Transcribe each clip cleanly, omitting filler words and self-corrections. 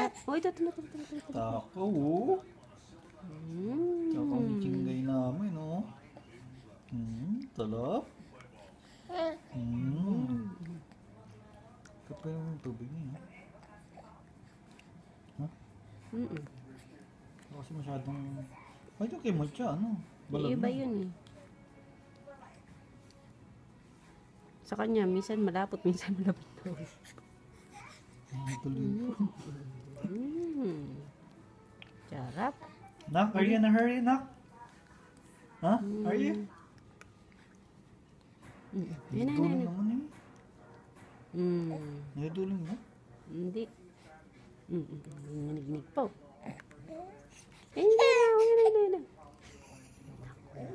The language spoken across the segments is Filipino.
sarap. Oh, ito. Tako, oh. Tsaka chingay namin, oh. Talap. Ito pa yung tubig niya. Ha? Kasi masyadong... Ay, ito kay Matcha, ano? Balag Iba na. yun eh. Sa kanya, minsan malapot, minsan malapot. Sarap. Nak, are you in a hurry, Nak? Huh? Are you? Nadulong naman eh. Nadulong mo? Hindi. Naninig po. Ayun.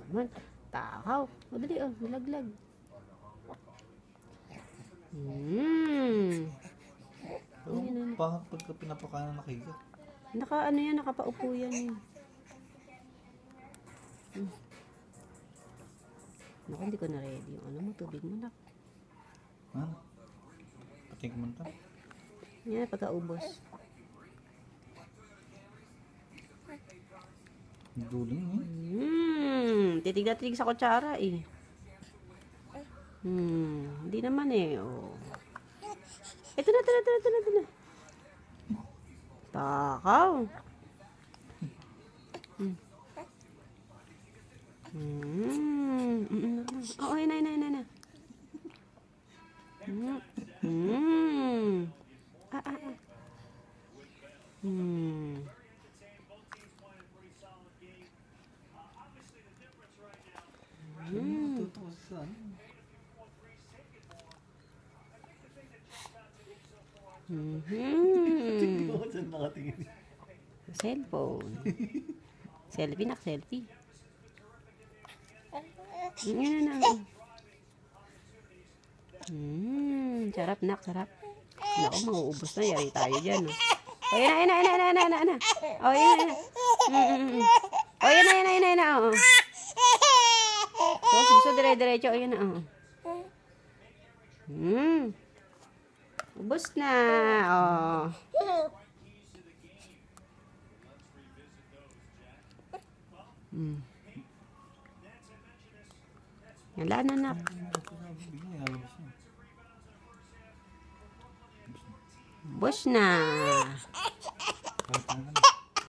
Naman, takaw. Madali oh, nilaglag. Pangat pagka pinapakain na nakiga. Nakapaupo yan. Naku, hindi ko na ready yung ano mo, tubig mo, nak. Ano? Pating kumanta. Yan, pagkaubos. Nadulong eh. Titig-titig sa kutsara eh. Hindi naman eh. Oh. Ito na. Takaw. Oh, ayun na. Saan nakatingin? Cellphone. Selfie, nak, selfie. Yan na. Sarap, nak, sarap. Naku, mauubos na. Yari tayo dyan. Oh, yan na. Oh, yan na. Oh, yan na. Oh. So, gusto dire-diretso. Oh, yan na. Oh. Ubos na. Oh. Wala na, nak. Ubos na.